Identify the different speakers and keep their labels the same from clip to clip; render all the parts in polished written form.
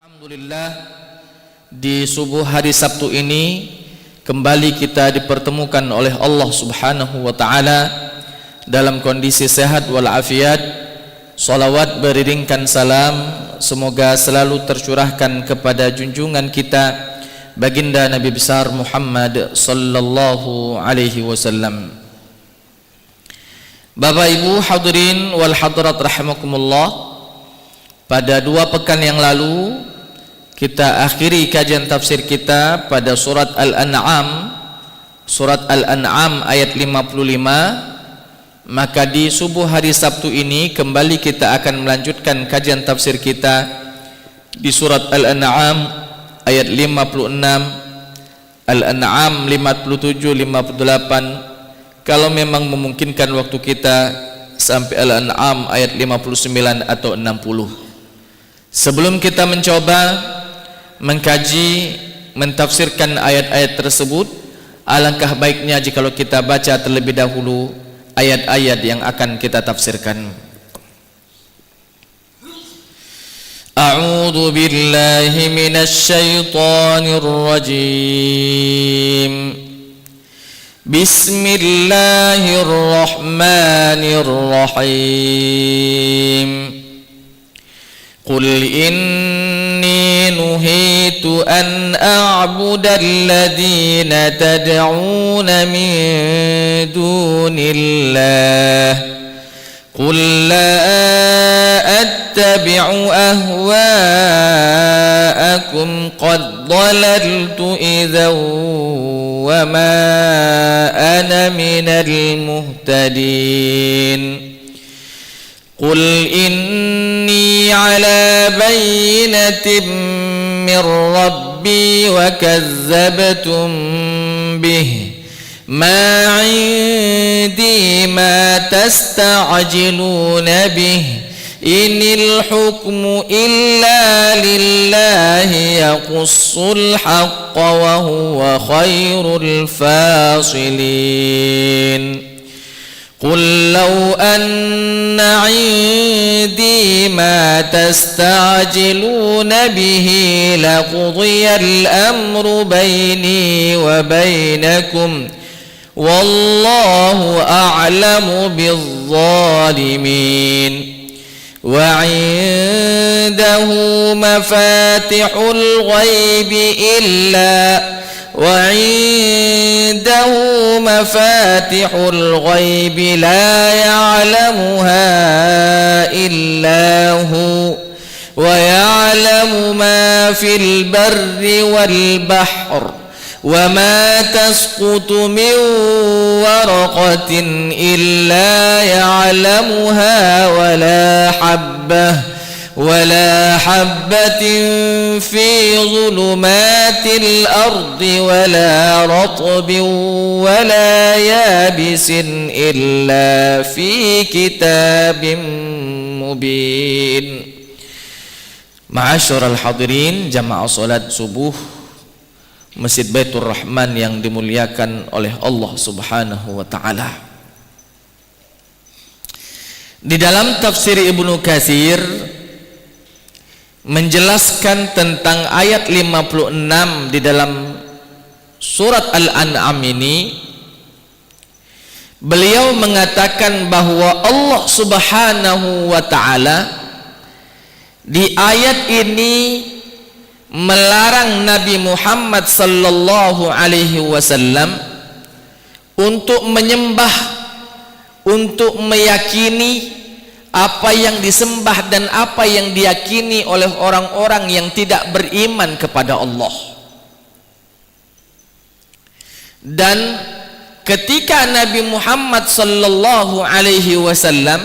Speaker 1: Alhamdulillah, di subuh hari Sabtu ini kembali kita dipertemukan oleh Allah Subhanahu wa taala dalam kondisi sehat walafiat. Salawat beriringkan salam semoga selalu tercurahkan kepada junjungan kita baginda Nabi besar Muhammad sallallahu alaihi wasallam. Bapak Ibu hadirin wal hadirat rahimakumullah, pada 2 pekan yang lalu kita akhiri kajian tafsir kita pada surat Al-An'am, surat Al-An'am ayat 55. Maka di subuh hari Sabtu ini kembali kita akan melanjutkan kajian tafsir kita di surat Al-An'am ayat 56, Al-An'am 57, 58. Kalau memang memungkinkan waktu kita sampai Al-An'am ayat 59 atau 60. Sebelum kita mencoba mengkaji, mentafsirkan ayat-ayat tersebut, alangkah baiknya jikalau kita baca terlebih dahulu ayat-ayat yang akan kita tafsirkan. A'udzu billahi minasy syaithanir rajim. Bismillahirrahmanirrahim. Qul inni nuhitu an a'buda alladhina tad'una min dunillah. Qul la attabi'u ahwa'akum qad dhalaltu idhan wa ma ana minal muhtadin. Qul inni ala bayyinatin min rabbi wa kazzabtum bih ma 'indi ma tasta'jiluna bih inil hukmu illa lillahi yaqussul haqqa wa huwa khairul fasilin. قل لو أن عندي ما تستعجلون به لقضي الأمر بيني وبينكم والله أعلم بالظالمين وعنده مفاتح الغيب وعنده مفاتح الغيب لا يعلمها إلا هو ويعلم ما في البر والبحر وما تسقط من ورقة إلا يعلمها ولا حبة في ظلمات الأرض ولا رطب ولا يابس إلا في كتاب مبين. Ma'asyiral hadirin jamaah salat subuh Masjid Baitur Rahman yang dimuliakan oleh Allah Subhanahu wa taala. Di dalam tafsir Ibnu Katsir menjelaskan tentang ayat 56 di dalam surat Al-An'am ini, beliau mengatakan bahwa Allah Subhanahu wa taala di ayat ini melarang Nabi Muhammad sallallahu alaihi wasallam untuk menyembah, untuk meyakini apa yang disembah dan apa yang diyakini oleh orang-orang yang tidak beriman kepada Allah. Dan ketika Nabi Muhammad sallallahu alaihi wasallam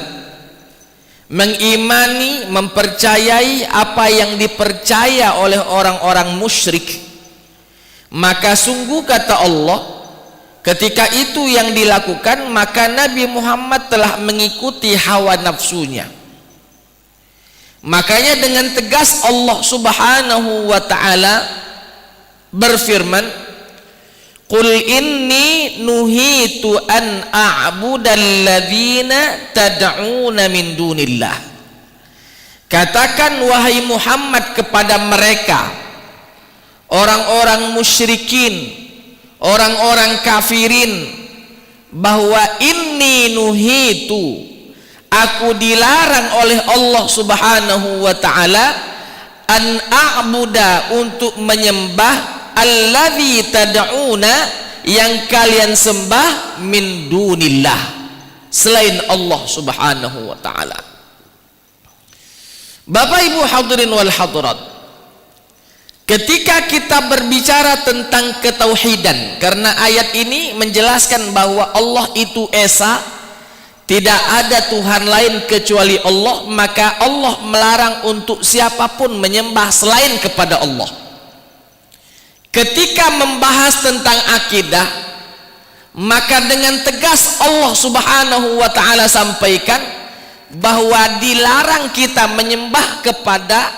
Speaker 1: mengimani, mempercayai apa yang dipercaya oleh orang-orang musyrik, maka sungguh kata Allah, ketika itu yang dilakukan, maka Nabi Muhammad telah mengikuti hawa nafsunya. Makanya dengan tegas Allah Subhanahu wa taala berfirman, Qul inni nuhitu an a'budal ladzina tad'una min dunillah. katakan wahai Muhammad kepada mereka, orang-orang musyrikin, orang-orang kafirin, bahwa inni nuhitu, aku dilarang oleh Allah Subhanahu wa ta'ala an a'buda, untuk menyembah alladzi tad'una, yang kalian sembah, min dunillah, selain Allah Subhanahu wa ta'ala. Bapak Ibu hadirin wal hadirat, ketika kita berbicara tentang ketauhidan, karena ayat ini menjelaskan bahwa Allah itu esa, tidak ada Tuhan lain kecuali Allah, maka Allah melarang untuk siapapun menyembah selain kepada Allah. Ketika membahas tentang akidah, maka dengan tegas Allah Subhanahu wa ta'ala sampaikan bahwa dilarang kita menyembah kepada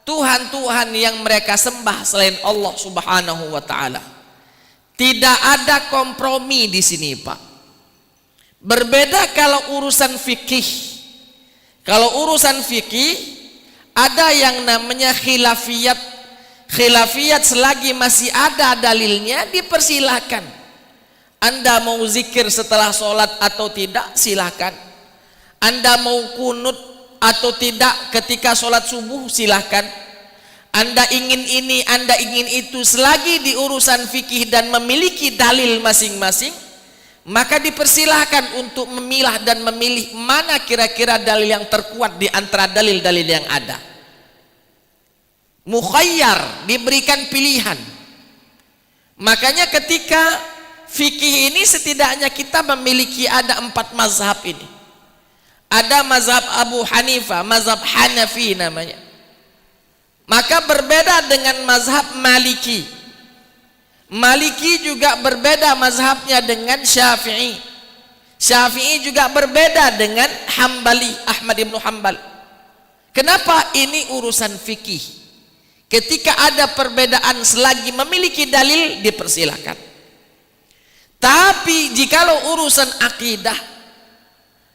Speaker 1: Tuhan-Tuhan yang mereka sembah selain Allah Subhanahu wa ta'ala. Tidak ada kompromi di sini, Pak. Berbeda kalau urusan fikih. Kalau urusan fikih ada yang namanya khilafiyat. Khilafiyat selagi masih ada dalilnya dipersilahkan. Anda mau zikir setelah sholat atau tidak, silakan. Anda mau kunut atau tidak ketika sholat subuh, silahkan. Anda ingin ini, Anda ingin itu, selagi di urusan fikih dan memiliki dalil masing-masing, maka dipersilahkan untuk memilah dan memilih mana kira-kira dalil yang terkuat di antara dalil-dalil yang ada. Mukhayyar, diberikan pilihan. Makanya ketika fikih ini setidaknya kita memiliki ada 4 mazhab ini. Ada mazhab Abu Hanifah, mazhab Hanafi namanya. Maka berbeda dengan mazhab Maliki. Maliki juga berbeda mazhabnya dengan Syafi'i. Syafi'i juga berbeda dengan Hambali, Ahmad ibn Hanbal. Kenapa? Ini urusan fikih. Ketika ada perbedaan selagi memiliki dalil, dipersilahkan. Tapi jikalau urusan akidah,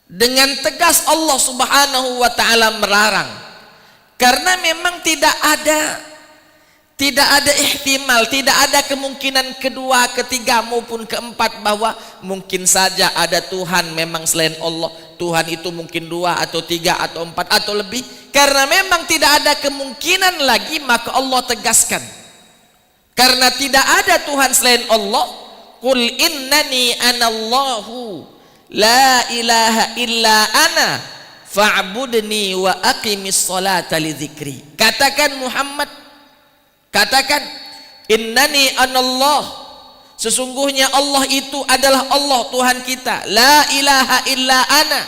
Speaker 1: dengan tegas Allah Subhanahu wa ta'ala melarang, karena memang tidak ada ihtimal, tidak ada kemungkinan kedua, ketiga maupun keempat bahwa mungkin saja ada Tuhan memang selain Allah. Tuhan itu mungkin 2 atau 3 atau 4 atau lebih. Karena memang tidak ada kemungkinan lagi, maka Allah tegaskan, karena tidak ada Tuhan selain Allah, qul innani anallahu la ilaha illa ana fa'budni wa aqimis salata li dzikri. Katakan Muhammad, katakan innani anallah, sesungguhnya Allah itu adalah Allah Tuhan kita, la ilaha illa ana,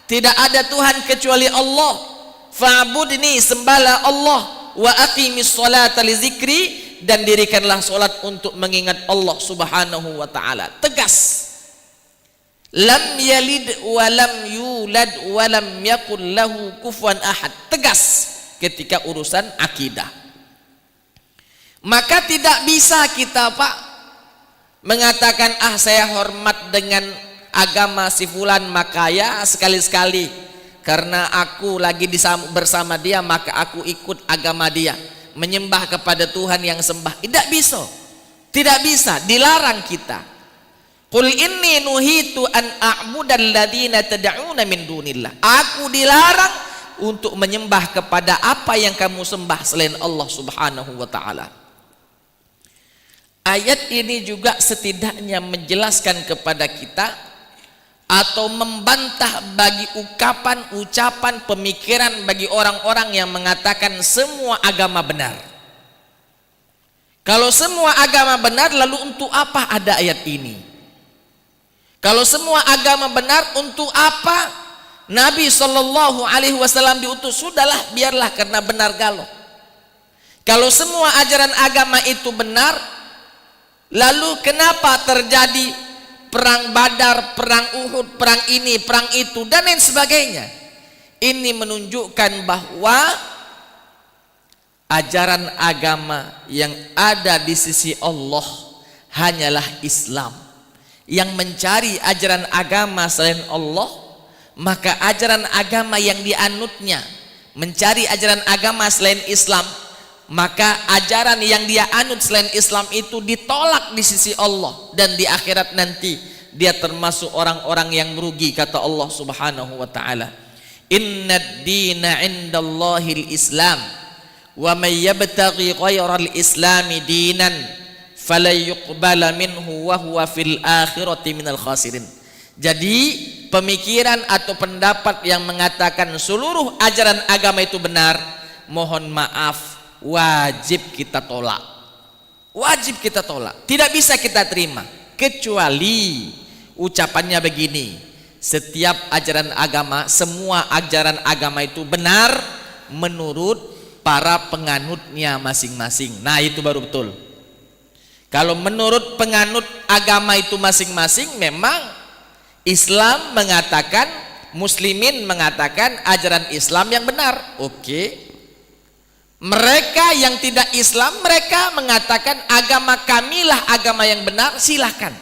Speaker 1: tidak ada Tuhan kecuali Allah, fa'budni, sembahlah Allah, wa aqimis salata li dzikri, dan dirikanlah salat untuk mengingat Allah Subhanahu wa ta'ala. Tegas. Lam yalid wa lam yulad wa lam yakul lahu kufuwan ahad. Tegas ketika urusan akidah. Maka tidak bisa kita, Pak, mengatakan saya hormat dengan agama si fulan, maka ya sekali-sekali karena aku lagi bersama dia maka aku ikut agama dia, menyembah kepada Tuhan yang sembah. Tidak bisa. Tidak bisa, dilarang kita. Qul inni nuhitu an a'budal ladzina tad'una min dunillah. Aku dilarang untuk menyembah kepada apa yang kamu sembah selain Allah Subhanahu wa ta'ala. Ayat ini juga setidaknya menjelaskan kepada kita atau membantah bagi ucapan, pemikiran bagi orang-orang yang mengatakan semua agama benar. Kalau semua agama benar, lalu untuk apa ada ayat ini? Kalau semua agama benar, untuk apa Nabi Shallallahu Alaihi Wasallam diutus? Sudahlah, biarlah, karena benar galau. Kalau semua ajaran agama itu benar, lalu kenapa terjadi perang Badar, perang Uhud, perang ini, perang itu, dan lain sebagainya? Ini menunjukkan bahwa ajaran agama yang ada di sisi Allah hanyalah Islam. Yang mencari ajaran agama selain Allah, maka ajaran agama yang dianutnya mencari ajaran agama selain Islam, maka ajaran yang dia anut selain Islam itu ditolak di sisi Allah, dan di akhirat nanti dia termasuk orang-orang yang merugi, kata Allah Subhanahu wa taala. Innad dina 'indallahil Islam wa may yabtaghi ghairal islami dinan fala yuqbala minhu wa huwa fil akhirati minal khasirin. Jadi pemikiran atau pendapat yang mengatakan seluruh ajaran agama itu benar, mohon maaf, wajib kita tolak. Wajib kita tolak, tidak bisa kita terima, kecuali ucapannya begini: setiap ajaran agama, semua ajaran agama itu benar menurut para penganutnya masing-masing. Nah, itu baru betul. Kalau menurut penganut agama itu masing-masing, memang Islam mengatakan, muslimin mengatakan ajaran Islam yang benar. Oke. Mereka yang tidak Islam, mereka mengatakan agama kamilah agama yang benar, silahkan.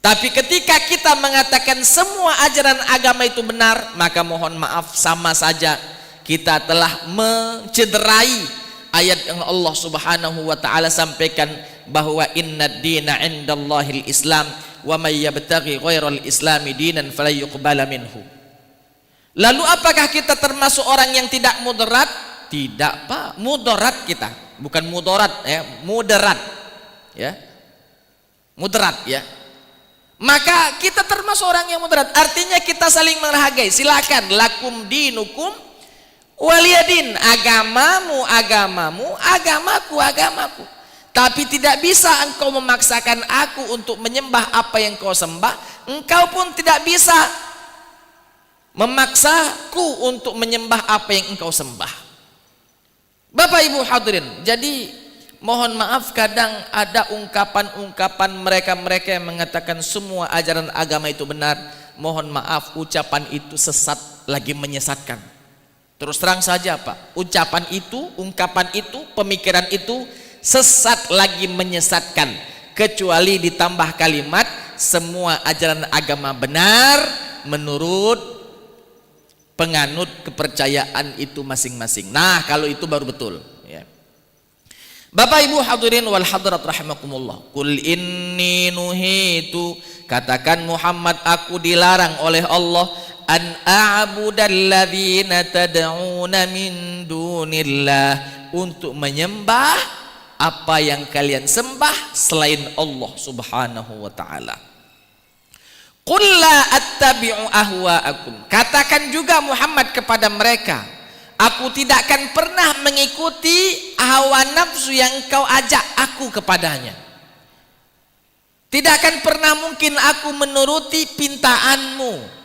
Speaker 1: Tapi ketika kita mengatakan semua ajaran agama itu benar, maka mohon maaf, sama saja kita telah mencederai ayat yang Allah Subhanahu wa taala sampaikan bahwa innad dina 'indallahil Islam wa may yabtaghi ghairal islami dinan fala yuqbala minhu. Lalu apakah kita termasuk orang yang tidak moderat? Tidak, Pak. Mudarat kita, bukan mudarat ya, moderat ya. Moderat ya. Maka kita termasuk orang yang moderat. Artinya kita saling menghargai. Silakan, lakum dinukum waliyadin. Agamamu agamamu, agamaku agamaku. Tapi tidak bisa engkau memaksakan aku untuk menyembah apa yang kau sembah. Engkau pun tidak bisa memaksaku untuk menyembah apa yang engkau sembah. Bapak Ibu hadirin, jadi mohon maaf, kadang ada ungkapan-ungkapan mereka-mereka yang mengatakan semua ajaran agama itu benar. Mohon maaf, ucapan itu sesat lagi menyesatkan. Terus terang saja Pak, ucapan itu, ungkapan itu, pemikiran itu sesat lagi menyesatkan. Kecuali ditambah kalimat semua ajaran agama benar menurut penganut kepercayaan itu masing-masing. Nah, kalau itu baru betul ya. Bapak Ibu hadirin wal hadirat rahimakumullah. Qul inni nuhitu, katakan Muhammad, aku dilarang oleh Allah an a'budalladzina tad'una min dunillah, untuk menyembah apa yang kalian sembah selain Allah Subhanahu wa taala. Qul la attabi'u ahwa'akum, katakan juga Muhammad kepada mereka, aku tidak akan pernah mengikuti hawa nafsu yang engkau ajak aku kepadanya. Tidak akan pernah mungkin aku menuruti pintaanmu.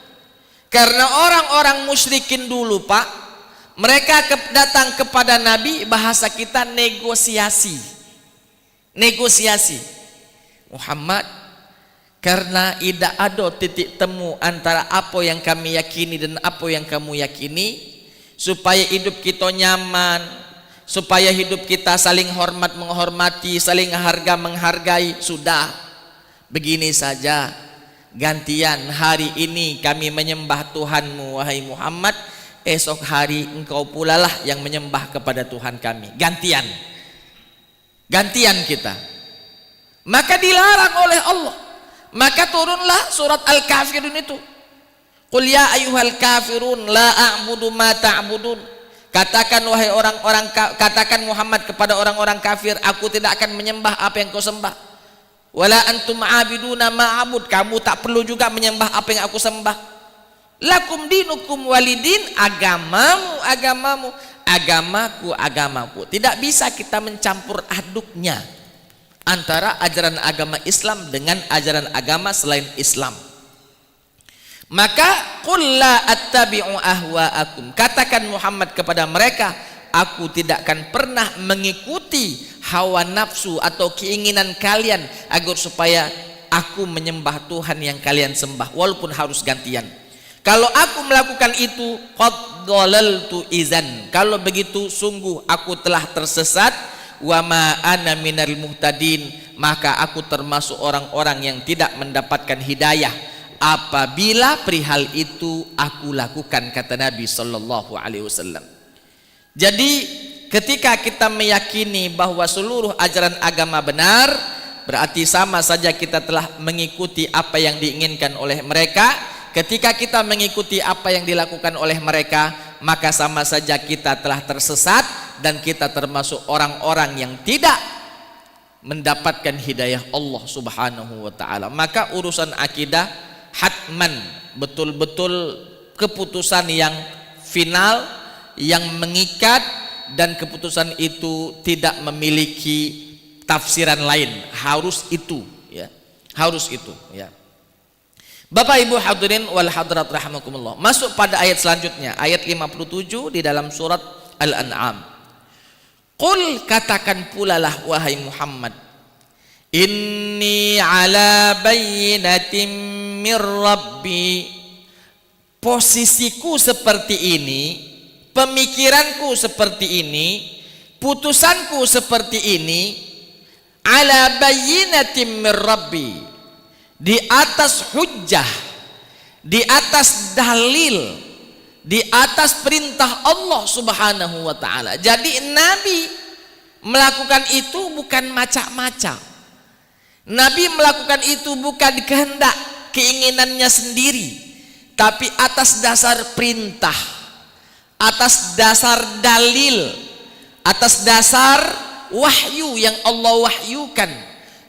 Speaker 1: Karena orang-orang musyrikin dulu Pak, mereka datang kepada Nabi, bahasa kita negosiasi. Negosiasi. Muhammad, karena tidak ada titik temu antara apa yang kami yakini dan apa yang kamu yakini, supaya hidup kita nyaman, supaya hidup kita saling hormat menghormati, saling harga menghargai, sudah begini saja, gantian hari ini kami menyembah Tuhanmu wahai Muhammad, esok hari engkau pula lah yang menyembah kepada Tuhan kami. Gantian, gantian kita. Maka dilarang oleh Allah. Maka turunlah surat Al-Kafirun itu. Qul ya ayyuhal kafirun la a'budu ma ta'budun. Katakan wahai orang-orang, katakan Muhammad kepada orang-orang kafir, aku tidak akan menyembah apa yang kau sembah. Wala antum a'abiduna ma'abud, kamu tak perlu juga menyembah apa yang aku sembah. Lakum dinukum walidin, agamamu agamamu, agamaku agamaku. Tidak bisa kita mencampur aduknya antara ajaran agama Islam dengan ajaran agama selain Islam. Maka qul la attabi'u ahwa'akum, katakan Muhammad kepada mereka, aku tidak akan pernah mengikuti hawa nafsu atau keinginan kalian agar supaya aku menyembah Tuhan yang kalian sembah, walaupun harus gantian. Kalau aku melakukan itu, qad dhalaltu izan, kalau begitu sungguh aku telah tersesat. Wa ma ana minal muhtadin, maka aku termasuk orang-orang yang tidak mendapatkan hidayah. apabila perihal itu aku lakukan, kata Nabi sallallahu alaihi wasallam. Jadi ketika kita meyakini bahwa seluruh ajaran agama benar, berarti sama saja kita telah mengikuti apa yang diinginkan oleh mereka. Ketika kita mengikuti apa yang dilakukan oleh mereka, maka sama saja kita telah tersesat dan kita termasuk orang-orang yang tidak mendapatkan hidayah Allah Subhanahu wa taala. Maka urusan akidah hatman, betul-betul keputusan yang final, yang mengikat, dan keputusan itu tidak memiliki tafsiran lain, harus itu ya, harus itu ya. Bapak Ibu hadirin wal hadirat rahimakumullah. Masuk pada ayat selanjutnya, ayat 57 di dalam surat Al-An'am. Qul, katakan pula lah wahai Muhammad, inni ala bayyinatin mir rabbi, posisiku seperti ini, pemikiranku seperti ini, putusanku seperti ini, ala bayyinatin mir rabbi, di atas hujjah, di atas dalil, di atas perintah Allah Subhanahu wa taala. Jadi Nabi melakukan itu bukan macak-macak. Nabi melakukan itu bukan kehendak keinginannya sendiri, tapi atas dasar perintah, atas dasar dalil, atas dasar wahyu yang Allah wahyukan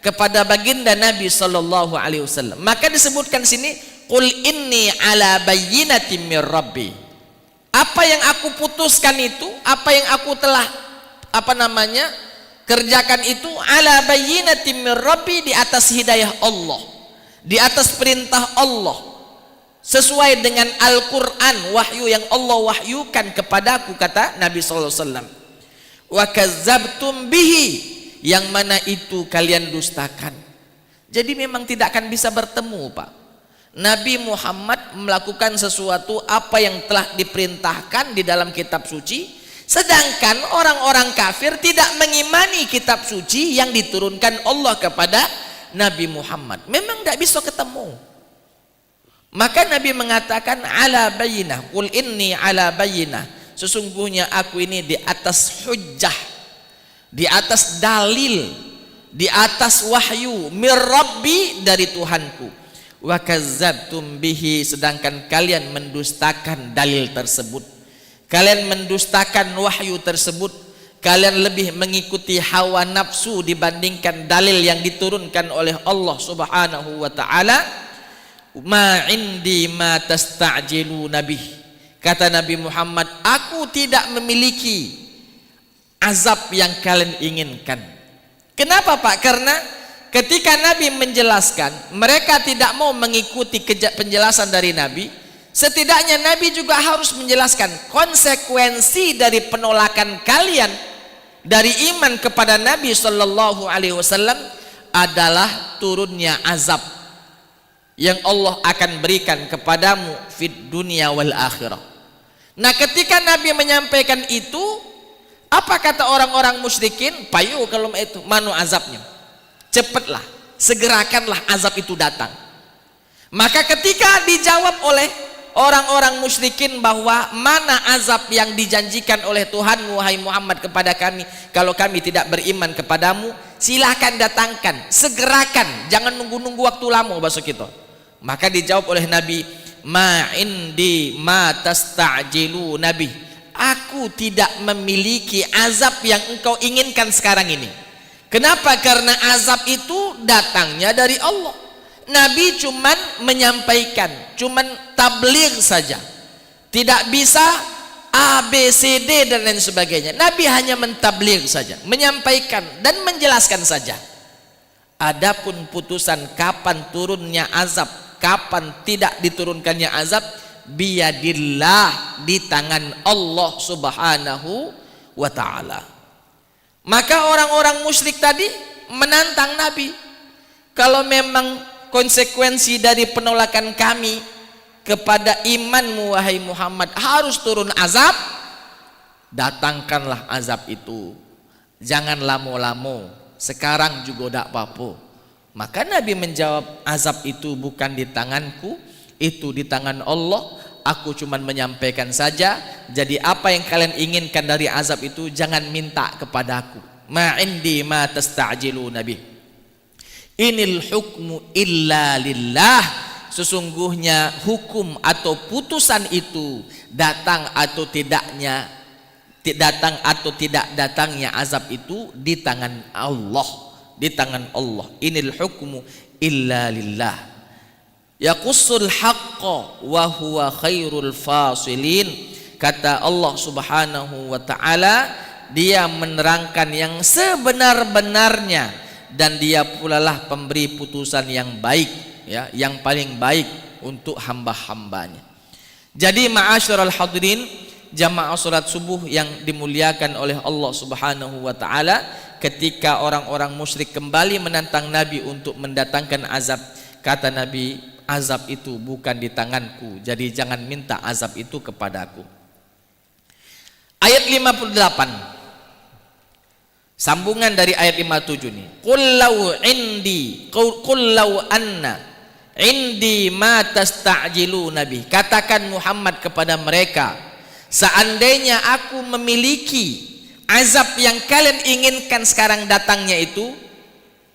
Speaker 1: kepada baginda Nabi sallallahu alaihi wasallam. Maka disebutkan sini, qul inni ala bayyinatin mir rabbi. Apa yang aku putuskan itu, apa yang aku telah kerjakan itu, ala bayyinatin mir rabbi, di atas hidayah Allah, di atas perintah Allah, sesuai dengan Al-Qur'an, wahyu yang Allah wahyukan kepadaku, kata Nabi sallallahu alaihi wasallam. Wa kadzabtum bihi, yang mana itu kalian dustakan. Jadi memang tidak akan bisa bertemu, Pak. Nabi Muhammad melakukan sesuatu apa yang telah diperintahkan di dalam kitab suci, sedangkan orang-orang kafir tidak mengimani kitab suci yang diturunkan Allah kepada Nabi Muhammad. Memang tidak bisa ketemu. Maka Nabi mengatakan ala bayyinah, qul inni ala bayyinah, sesungguhnya aku ini di atas hujjah, di atas dalil, di atas wahyu, mir rabbi, dari Tuhanku. Wa kadzabtum bihi, sedangkan kalian mendustakan dalil tersebut, kalian mendustakan wahyu tersebut, kalian lebih mengikuti hawa nafsu dibandingkan dalil yang diturunkan oleh Allah Subhanahu wa taala. Ma indi ma tasta'jilu nabih, kata Nabi Muhammad, aku tidak memiliki azab yang kalian inginkan. Kenapa, Pak? Karena ketika Nabi menjelaskan, mereka tidak mau mengikuti penjelasan dari Nabi. Setidaknya Nabi juga harus menjelaskan konsekuensi dari penolakan kalian dari iman kepada Nabi sallallahu alaihi wasallam adalah turunnya azab yang Allah akan berikan kepadamu fid dunya wal akhirah. Nah, ketika Nabi menyampaikan itu, apa kata orang-orang musyrikin? Payu kalau itu, manu azabnya, cepatlah, segerakanlah azab itu datang. Maka ketika dijawab oleh orang-orang musyrikin bahwa mana azab yang dijanjikan oleh Tuhan wahai Muhammad kepada kami kalau kami tidak beriman kepadamu, silahkan datangkan, segerakan, jangan nunggu-nunggu waktu lama, bahasa kita. Maka dijawab oleh Nabi, ma indi ma tasta'jilu nabi, aku tidak memiliki azab yang engkau inginkan sekarang ini. Kenapa? Karena azab itu datangnya dari Allah. Nabi cuman menyampaikan, cuman tabligh saja, tidak bisa A, B, C, D dan lain sebagainya. Nabi hanya mentabligh saja, menyampaikan dan menjelaskan saja. Adapun putusan kapan turunnya azab, kapan tidak diturunkannya azab, biyadillah, di tangan Allah Subhanahu wa ta'ala. Maka orang-orang musyrik tadi menantang Nabi, kalau memang konsekuensi dari penolakan kami kepada imanmu wahai Muhammad harus turun azab, datangkanlah azab itu, jangan lamo-lamo, sekarang juga tidak apa-apa, Maka Nabi menjawab, azab itu bukan di tanganku, itu di tangan Allah. Aku cuma menyampaikan saja. Jadi apa yang kalian inginkan dari azab itu jangan minta kepadaku. Ma indi ma tasta'jiluna bih. Inil hukmu illa lillah. Sesungguhnya hukum atau putusan itu datang atau tidak datangnya azab itu di tangan Allah, di tangan Allah. Inil hukmu illa lillah. Yaqussul haqqa wa huwa khairul fasilin. Kata Allah Subhanahu wa taala, dia menerangkan yang sebenar-benarnya dan dia pula lah pemberi putusan yang baik, ya, yang paling baik untuk hamba-hambanya. Jadi ma'asyiral hadirin, jamaah salat subuh yang dimuliakan oleh Allah Subhanahu wa taala, ketika orang-orang musyrik kembali menantang Nabi untuk mendatangkan azab, kata Nabi, azab itu bukan di tanganku, jadi jangan minta azab itu kepadaku. Ayat 58, sambungan dari ayat 57 nih. Qul law anna indi ma tasta'jiluna bih. Katakan Muhammad kepada mereka, seandainya aku memiliki azab yang kalian inginkan sekarang datangnya itu,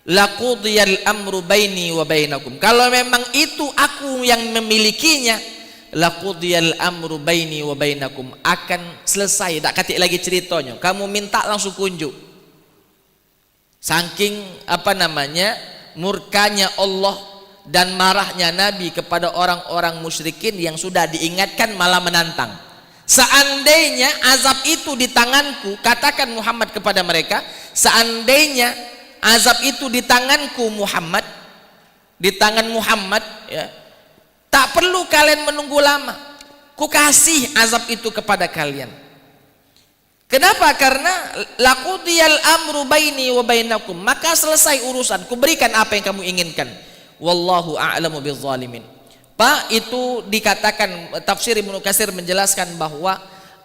Speaker 1: laqudiyal amru baini wa bainakum. Kalau memang itu aku yang memilikinya, laqudiyal amru baini wa bainakum, akan selesai, tak katik lagi ceritanya. Kamu minta langsung kunjuk. Saking murkanya Allah dan marahnya Nabi kepada orang-orang musyrikin yang sudah diingatkan malah menantang. Seandainya azab itu di tanganku, katakan Muhammad kepada mereka, seandainya azab itu di tanganku Muhammad, di tangan Muhammad, ya, tak perlu kalian menunggu lama, ku kasih azab itu kepada kalian. Kenapa? Karena laqudiyal amru baini wa bainakum, maka selesai urusan, ku berikan apa yang kamu inginkan. Wallahu a'lamu bizzalimin. Pak, itu dikatakan, tafsir Ibnu Katsir menjelaskan bahwa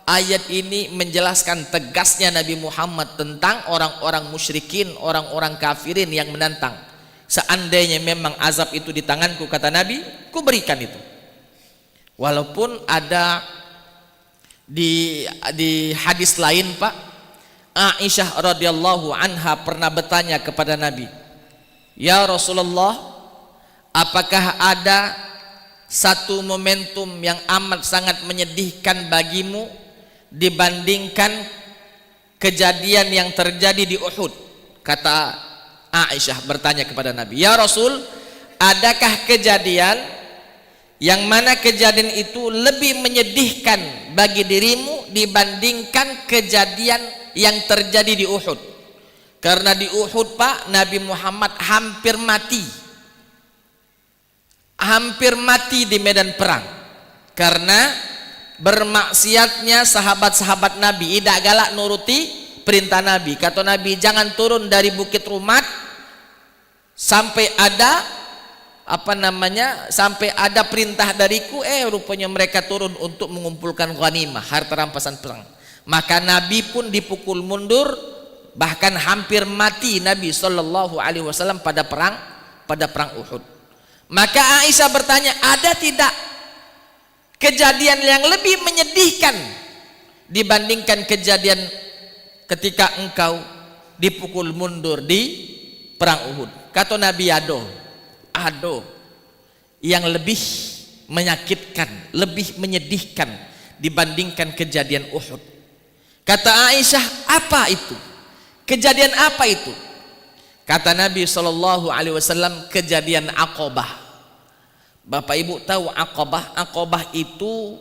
Speaker 1: ayat ini menjelaskan tegasnya Nabi Muhammad tentang orang-orang musyrikin, orang-orang kafirin yang menantang. Seandainya memang azab itu di tanganku, kata Nabi, ku berikan itu. Walaupun ada di hadis lain, Pak, Aisyah radhiyallahu anha pernah bertanya kepada Nabi, ya Rasulullah, apakah ada satu momentum yang amat sangat menyedihkan bagimu dibandingkan kejadian yang terjadi di Uhud? Kata Aisyah bertanya kepada Nabi, ya Rasul, adakah kejadian yang mana kejadian itu lebih menyedihkan bagi dirimu dibandingkan kejadian yang terjadi di Uhud? Karena di Uhud, Pak, Nabi Muhammad hampir mati di medan perang karena bermaksiatnya sahabat-sahabat Nabi, tidak galak nuruti perintah Nabi. Kata Nabi, jangan turun dari Bukit Rumat sampai ada perintah dariku. Rupanya mereka turun untuk mengumpulkan ghanimah, harta rampasan perang. Maka Nabi pun dipukul mundur, bahkan hampir mati Nabi sallallahu alaihi wasallam pada perang Uhud. Maka Aisyah bertanya, ada tidak kejadian yang lebih menyedihkan dibandingkan kejadian ketika engkau dipukul mundur di perang Uhud? Kata Nabi, ado yang lebih menyakitkan, lebih menyedihkan dibandingkan kejadian Uhud. Kata Aisyah, apa itu? Kejadian apa itu? Kata Nabi sallallahu alaihi wasallam, kejadian Aqabah. Bapak Ibu tahu Aqabah? Aqabah itu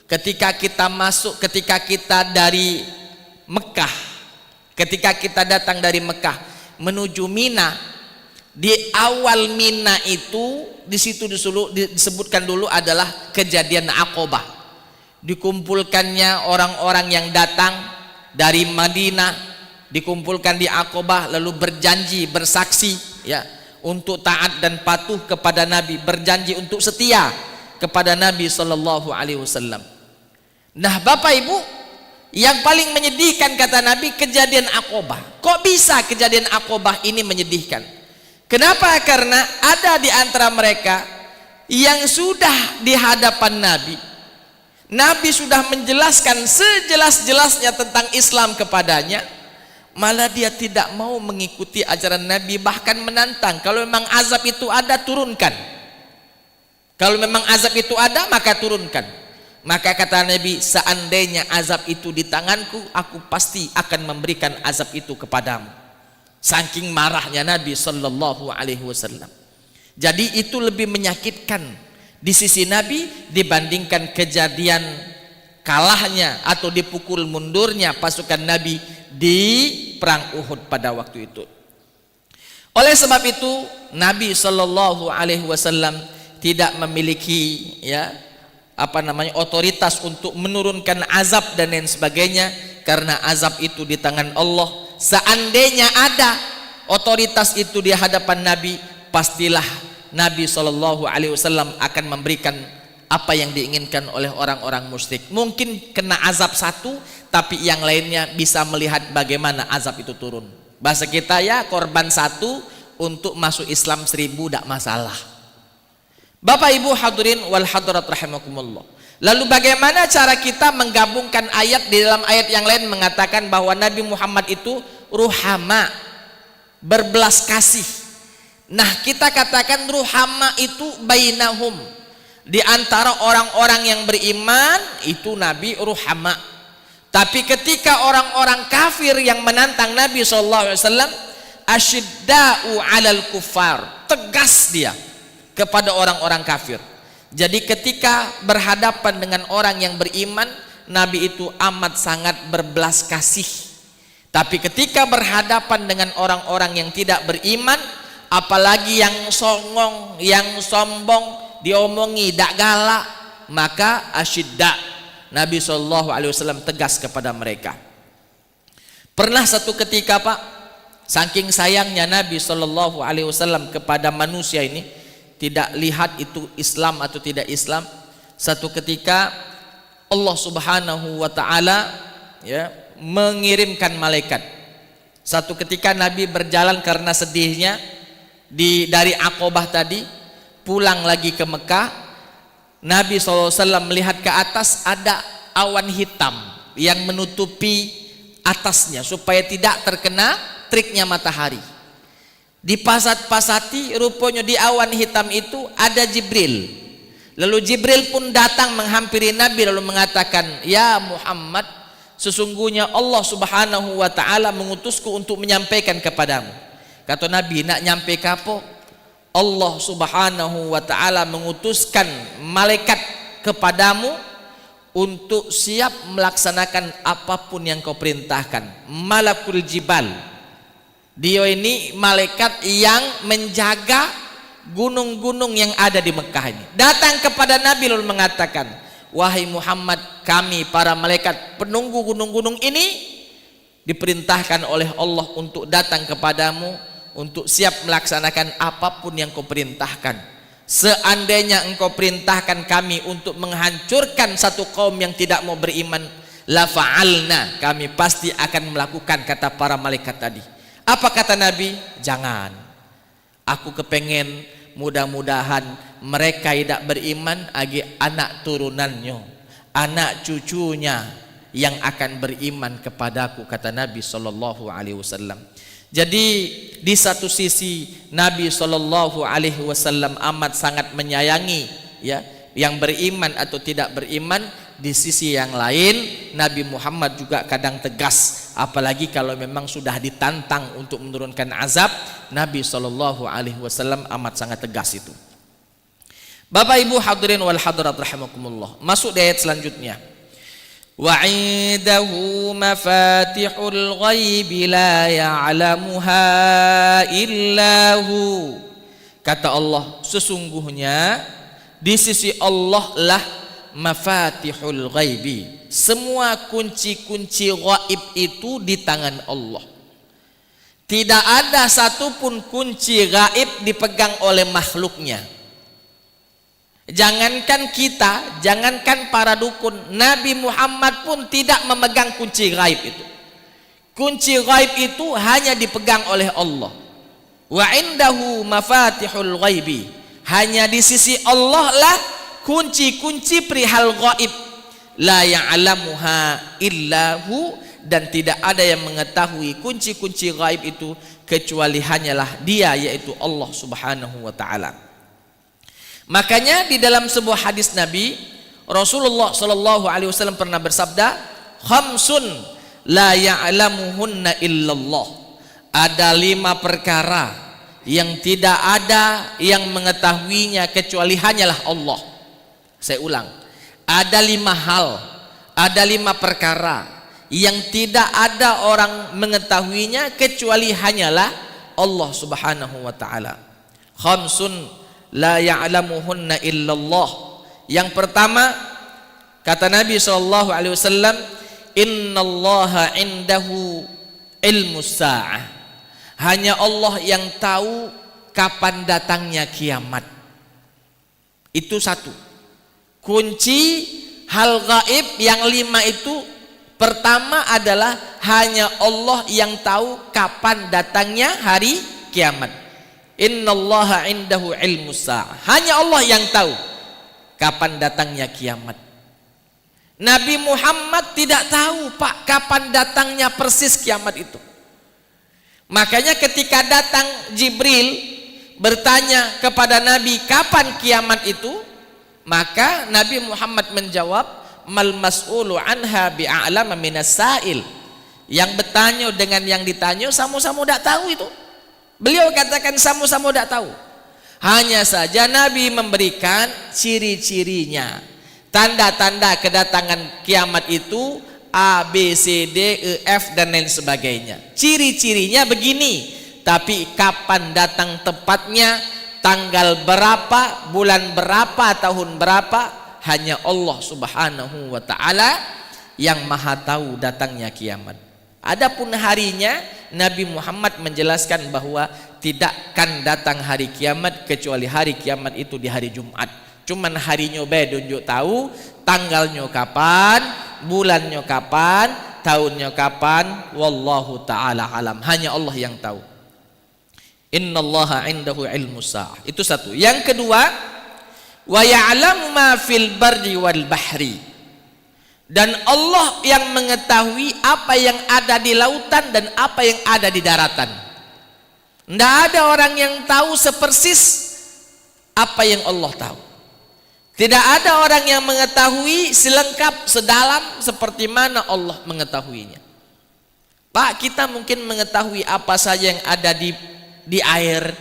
Speaker 1: ketika kita dari Mekah, ketika kita datang dari Mekah menuju Mina, di awal Mina itu di situ disebutkan dulu adalah kejadian Aqabah. Dikumpulkannya orang-orang yang datang dari Madinah, dikumpulkan di Aqabah, lalu berjanji, bersaksi, ya, untuk taat dan patuh kepada Nabi, berjanji untuk setia kepada Nabi sallallahu alaihi wasallam. Nah, Bapak Ibu, yang paling menyedihkan kata Nabi kejadian Aqabah. Kok bisa kejadian Aqabah ini menyedihkan? Kenapa? Karena ada di antara mereka yang sudah di hadapan Nabi. Nabi sudah menjelaskan sejelas-jelasnya tentang Islam kepadanya, malah dia tidak mau mengikuti ajaran Nabi, bahkan menantang. Kalau memang azab itu ada, turunkan. Kalau memang azab itu ada, maka turunkan. Maka kata Nabi, seandainya azab itu di tanganku, aku pasti akan memberikan azab itu kepadamu. Saking marahnya Nabi sallallahu alaihi wasallam. Jadi itu lebih menyakitkan di sisi Nabi dibandingkan kejadian kalahnya atau dipukul mundurnya pasukan Nabi di perang Uhud pada waktu itu. Oleh sebab itu Nabi sallallahu alaihi wasallam tidak memiliki otoritas untuk menurunkan azab dan lain sebagainya, karena azab itu di tangan Allah. Seandainya ada otoritas itu di hadapan Nabi, pastilah Nabi sallallahu alaihi wasallam akan memberikan apa yang diinginkan oleh orang-orang musyrik. Mungkin kena azab satu, tapi yang lainnya bisa melihat bagaimana azab itu turun. Bahasa kita ya, korban satu untuk masuk Islam 1000 tidak masalah. Bapak Ibu hadirin wal hadirat rahimakumullah. Lalu bagaimana cara kita menggabungkan ayat? Di dalam ayat yang lain mengatakan bahwa Nabi Muhammad itu ruhama, berbelas kasih. Nah, kita katakan ruhama itu bainahum, di antara orang-orang yang beriman itu Nabi ruhama. Tapi ketika orang-orang kafir yang menantang Nabi SAW, asyidda'u 'alal kufar, tegas dia kepada orang-orang kafir. Jadi ketika berhadapan dengan orang yang beriman, Nabi itu amat sangat berbelas kasih. Tapi ketika berhadapan dengan orang-orang yang tidak beriman, apalagi yang songong, yang sombong, diomongi dak galak, maka asyidda, Nabi SAW tegas kepada mereka. Pernah satu ketika Pak, saking sayangnya Nabi SAW kepada manusia ini, tidak lihat itu Islam atau tidak Islam. Satu ketika Allah Subhanahu wa taala mengirimkan malaikat. Satu ketika Nabi berjalan karena sedihnya dari Aqabah tadi, pulang lagi ke Mekah. Nabi SAW melihat ke atas ada awan hitam yang menutupi atasnya supaya tidak terkena teriknya matahari. Dipasat-pasati, rupanya di awan hitam itu ada Jibril. Lalu Jibril pun datang menghampiri Nabi lalu mengatakan, "Ya Muhammad, sesungguhnya Allah Subhanahu wa taala mengutusku untuk menyampaikan kepadamu." Kata Nabi, "Nak nyampe kapo?" Allah Subhanahu wa taala mengutuskan malaikat kepadamu untuk siap melaksanakan apapun yang kau perintahkan. Malakul Jibal. Dia ini malaikat yang menjaga gunung-gunung yang ada di Mekah ini. Datang kepada Nabi lalu mengatakan, "Wahai Muhammad, kami para malaikat penunggu gunung-gunung ini diperintahkan oleh Allah untuk datang kepadamu untuk siap melaksanakan apapun yang kau perintahkan. Seandainya engkau perintahkan kami untuk menghancurkan satu kaum yang tidak mau beriman, la fa'alna, kami pasti akan melakukan," kata para malaikat tadi. Apa kata Nabi? "Jangan. Aku kepengen mudah-mudahan mereka tidak beriman agi anak turunannya, anak cucunya yang akan beriman kepadaku," kata Nabi sallallahu alaihi wasallam. Jadi di satu sisi Nabi sallallahu alaihi wasallam amat sangat menyayangi yang beriman atau tidak beriman. Di sisi yang lain Nabi Muhammad juga kadang tegas, apalagi kalau memang sudah ditantang untuk menurunkan azab. Nabi sallallahu alaihi wasallam amat sangat tegas itu. Bapak Ibu hadirin wal hadirat rahimakumullah. Masuk di ayat selanjutnya. Wa 'indahu mafatihul ghaibi la ya'lamuha illahu. Kata Allah, sesungguhnya di sisi Allah lah mafatihul ghaibi, semua kunci-kunci gaib itu di tangan Allah. Tidak ada satupun kunci gaib dipegang oleh makhluknya. Jangankan kita, jangankan para dukun, Nabi Muhammad pun tidak memegang kunci gaib itu. Kunci gaib itu hanya dipegang oleh Allah. Wa indahu mafatihul ghaibi. Hanya di sisi Allah lah kunci-kunci perihal gaib. La ya'lamuha illahu, dan tidak ada yang mengetahui kunci-kunci gaib itu kecuali hanyalah Dia, yaitu Allah Subhanahu wa taala. Makanya di dalam sebuah hadis Nabi, Rasulullah sallallahu alaihi wasallam pernah bersabda, khamsun la ya'lamuhunna illallah. Ada 5 perkara yang tidak ada yang mengetahuinya kecuali hanyalah Allah. Saya ulang, ada 5 hal, ada 5 perkara yang tidak ada orang mengetahuinya kecuali hanyalah Allah Subhanahu wa taala. Khamsun la ya'lamuhunna illallah. Yang pertama, kata Nabi sallallahu alaihi wasallam, innallaha indahu ilmus sa'ah. Hanya Allah yang tahu kapan datangnya kiamat. Itu satu. Kunci hal gaib yang 5 itu, pertama adalah hanya Allah yang tahu kapan datangnya hari kiamat. Innallaha indahu ilmus sa'ah. Hanya Allah yang tahu kapan datangnya kiamat. Nabi Muhammad tidak tahu, Pak, kapan datangnya persis kiamat itu. Makanya ketika datang Jibril bertanya kepada Nabi kapan kiamat itu, maka Nabi Muhammad menjawab, mal mas'ulu anha bi'a'lama minas sa'il. Yang bertanya dengan yang ditanya sama-sama tidak tahu itu. Beliau katakan sama-sama tidak tahu. Hanya saja Nabi memberikan ciri-cirinya, tanda-tanda kedatangan kiamat itu A, B, C, D, E, F dan lain sebagainya. Ciri-cirinya begini, tapi kapan datang tepatnya, tanggal berapa, bulan berapa, tahun berapa, hanya Allah Subhanahu wa taala yang maha tahu datangnya kiamat. Adapun harinya, Nabi Muhammad menjelaskan bahwa tidak akan datang hari kiamat kecuali hari kiamat itu di hari Jumat. Cuman harinya beda tunjuk tahu, tanggalnya kapan, bulannya kapan, tahunnya kapan, wallahu taala alam. Hanya Allah yang tahu. Innallaha indahu ilmus sa'ah. Itu satu. Yang kedua, wa ya'lamu ma fil barri wal bahri. Dan Allah yang mengetahui apa yang ada di lautan dan apa yang ada di daratan. Tidak ada orang yang tahu sepersis apa yang Allah tahu. Tidak ada orang yang mengetahui selengkap, sedalam seperti mana Allah mengetahuinya. Pak, kita mungkin mengetahui apa saja yang ada di air,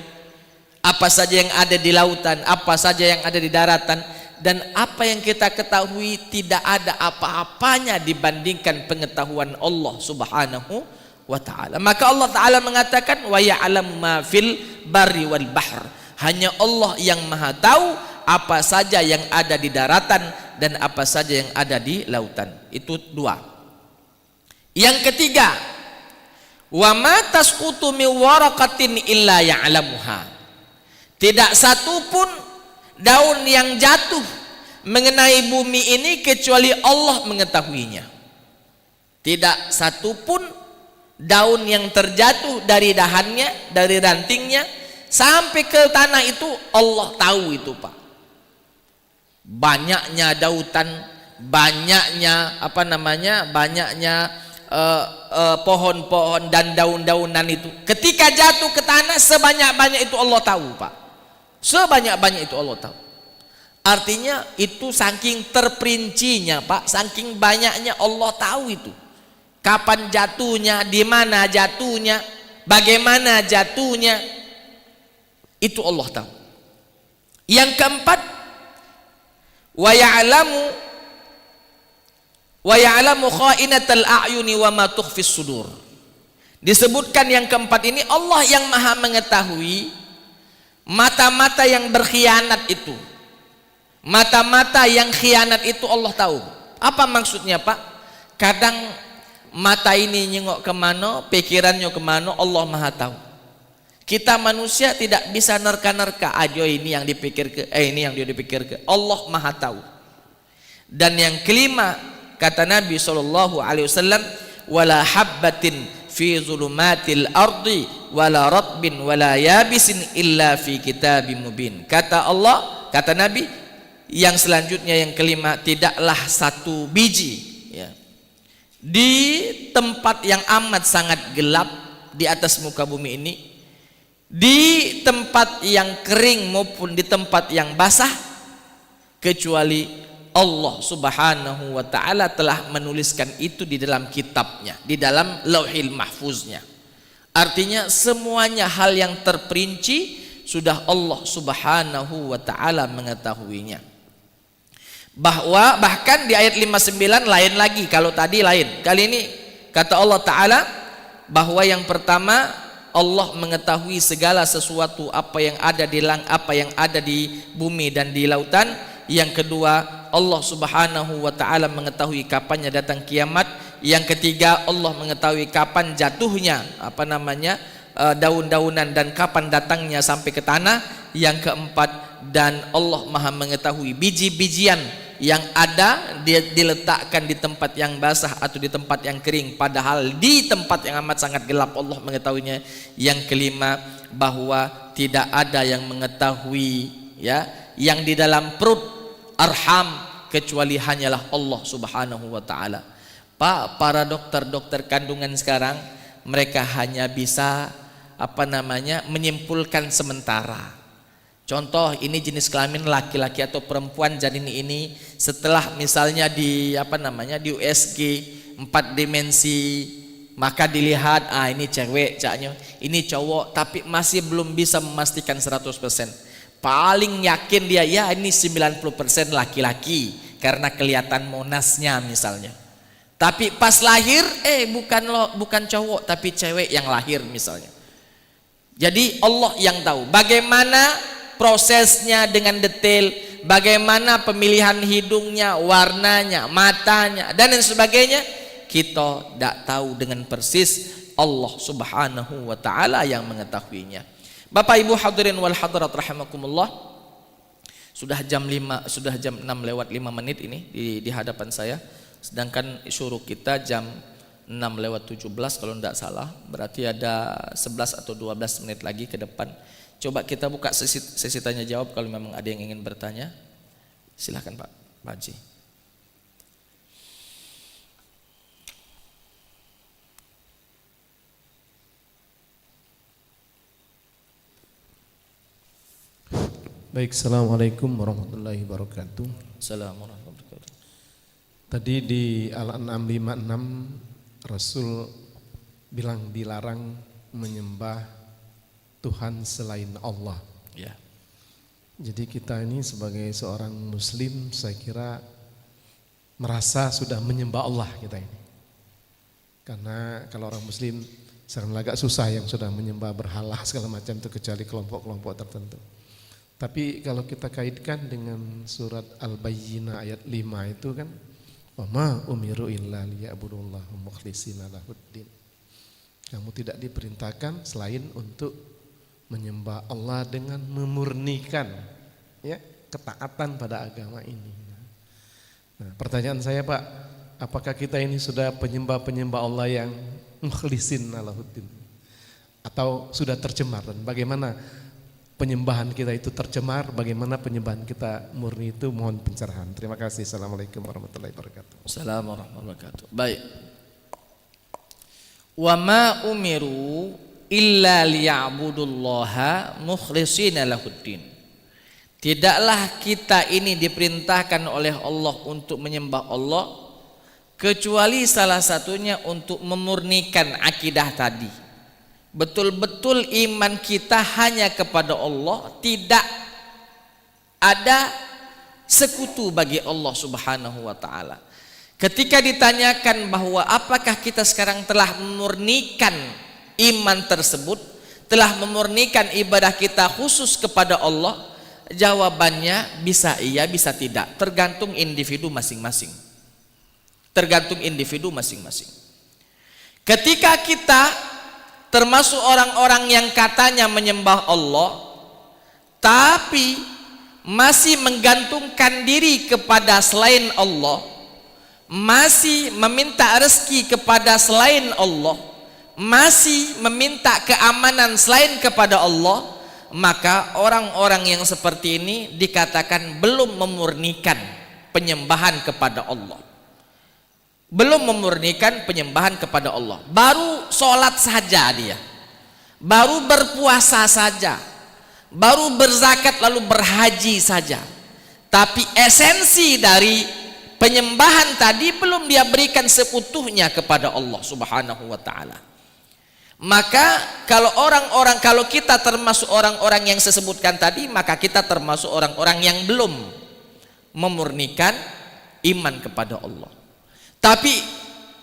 Speaker 1: apa saja yang ada di lautan, apa saja yang ada di daratan, dan apa yang kita ketahui tidak ada apa-apanya dibandingkan pengetahuan Allah Subhanahu wa taala. Maka Allah taala mengatakan wa ya'lamu ma fil barri wal bahr. Hanya Allah yang maha tahu apa saja yang ada di daratan dan apa saja yang ada di lautan. Itu 2. Yang ketiga, wa ma tasqutu min waraqatin illa ya'lamuha. Tidak satu pun daun yang jatuh mengenai bumi ini kecuali Allah mengetahuinya. Tidak satu pun daun yang terjatuh dari dahannya, dari rantingnya sampai ke tanah itu Allah tahu itu, Pak. Banyaknya dautan, banyaknya banyaknya pohon-pohon dan daun-daunan itu ketika jatuh ke tanah sebanyak-banyak itu Allah tahu, Pak. Sebanyak-banyak itu Allah tahu. Artinya itu saking terperincinya, Pak, saking banyaknya Allah tahu itu. Kapan jatuhnya, di mana jatuhnya, bagaimana jatuhnya, itu Allah tahu. Yang keempat, wa ya'lamu kha'inatal a'yuni wa ma tukhfis sudur. Disebutkan yang keempat ini, Allah yang maha mengetahui mata-mata yang berkhianat itu. Mata-mata yang khianat itu Allah tahu. Apa maksudnya, Pak? Kadang mata ini nyengok kemana, pikirannya kemana, Allah maha tahu. Kita manusia tidak bisa nerka-nerka, ajo ini yang dipikir ke, ini yang dia dipikir ke. Allah maha tahu. Dan yang kelima, kata Nabi SAW, wala habbatin fi zulumatil ardi wala ratbin wala yabisin illa fi kitabim mubin. Kata Allah, kata Nabi yang selanjutnya yang kelima, tidaklah satu biji ya, di tempat yang amat sangat gelap di atas muka bumi ini, di tempat yang kering maupun di tempat yang basah, kecuali Allah subhanahu wa ta'ala telah menuliskan itu di dalam kitabnya, di dalam lauhil mahfuznya. Artinya semuanya hal yang terperinci sudah Allah subhanahu wa ta'ala mengetahuinya. Bahkan di ayat 59 lain lagi, kalau tadi lain, kali ini kata Allah ta'ala bahwa yang pertama Allah mengetahui segala sesuatu, apa yang ada di apa yang ada di bumi dan di lautan. Yang kedua, Allah subhanahu wa ta'ala mengetahui kapannya datang kiamat. Yang ketiga, Allah mengetahui kapan jatuhnya daun-daunan dan kapan datangnya sampai ke tanah. Yang keempat, dan Allah maha mengetahui biji-bijian yang ada diletakkan di tempat yang basah atau di tempat yang kering, padahal di tempat yang amat sangat gelap Allah mengetahuinya. Yang kelima, bahwa tidak ada yang mengetahui ya yang di dalam perut arham kecuali hanyalah Allah subhanahu wa ta'ala. Pak, para dokter-dokter kandungan sekarang mereka hanya bisa menyimpulkan sementara. Contoh, ini jenis kelamin laki-laki atau perempuan janin ini setelah misalnya di di USG 4 dimensi, maka dilihat ini cewek caknya, ini cowok, tapi masih belum bisa memastikan 100%. Paling yakin dia ya ini 90% laki-laki karena kelihatan monasnya misalnya. Tapi pas lahir bukan cowok tapi cewek yang lahir misalnya. Jadi Allah yang tahu bagaimana prosesnya dengan detail, bagaimana pemilihan hidungnya, warnanya, matanya dan lain sebagainya, kita tidak tahu dengan persis. Allah subhanahu wa ta'ala yang mengetahuinya. Bapak Ibu hadirin wal hadirat rahimakumullah, sudah jam 6 lewat 5 menit ini di hadapan saya, sedangkan syuruk kita jam 6 lewat 17 kalau tidak salah, berarti ada 11 atau 12 menit lagi ke depan. Coba kita buka sesi tanya jawab, kalau memang ada yang ingin bertanya silahkan Pak Haji.
Speaker 2: Baik, assalamualaikum warahmatullahi wabarakatuh.
Speaker 1: Assalamualaikum warahmatullahi wabarakatuh.
Speaker 2: Tadi di Al-An'am 56 Rasul bilang dilarang menyembah Tuhan selain Allah.
Speaker 1: Ya.
Speaker 2: Jadi kita ini sebagai seorang muslim saya kira merasa sudah menyembah Allah kita ini. Karena kalau orang muslim sangat agak susah yang sudah menyembah berhala segala macam itu kecuali kelompok-kelompok tertentu. Tapi kalau kita kaitkan dengan surat Al-Bayyinah ayat 5 itu kan, wa ma umiru illa liya'budullaha mukhlishina lahuddin. Kamu tidak diperintahkan selain untuk menyembah Allah dengan memurnikan ya ketaatan pada agama ini. Nah, pertanyaan saya Pak, apakah kita ini sudah penyembah-penyembah Allah yang mukhlisin lahuddin atau sudah tercemar, dan bagaimana penyembahan kita itu tercemar, bagaimana penyembahan kita murni itu, mohon pencerahan. Terima kasih. Assalamualaikum warahmatullahi wabarakatuh.
Speaker 1: Assalamualaikum warahmatullahi wabarakatuh. Baik. Wa ma umiru illa liya'budullaha mukhlishina lahuddin. Tidaklah kita ini diperintahkan oleh Allah untuk menyembah Allah kecuali salah satunya untuk memurnikan akidah tadi. Betul-betul iman kita hanya kepada Allah, tidak ada sekutu bagi Allah subhanahu wa ta'ala. Ketika ditanyakan bahwa apakah kita sekarang telah memurnikan iman tersebut, telah memurnikan ibadah kita khusus kepada Allah, jawabannya bisa iya bisa tidak, tergantung individu masing-masing. Tergantung individu masing-masing. Ketika kita termasuk orang-orang yang katanya menyembah Allah tapi masih menggantungkan diri kepada selain Allah, masih meminta rezeki kepada selain Allah, masih meminta keamanan selain kepada Allah, maka orang-orang yang seperti ini dikatakan belum memurnikan penyembahan kepada Allah. Belum memurnikan penyembahan kepada Allah. Baru sholat saja dia, baru berpuasa saja, baru berzakat lalu berhaji saja, tapi esensi dari penyembahan tadi belum dia berikan seutuhnya kepada Allah Subhanahu wa ta'ala. Maka kalau kita termasuk orang-orang yang saya sebutkan tadi, maka kita termasuk orang-orang yang belum memurnikan iman kepada Allah. Tapi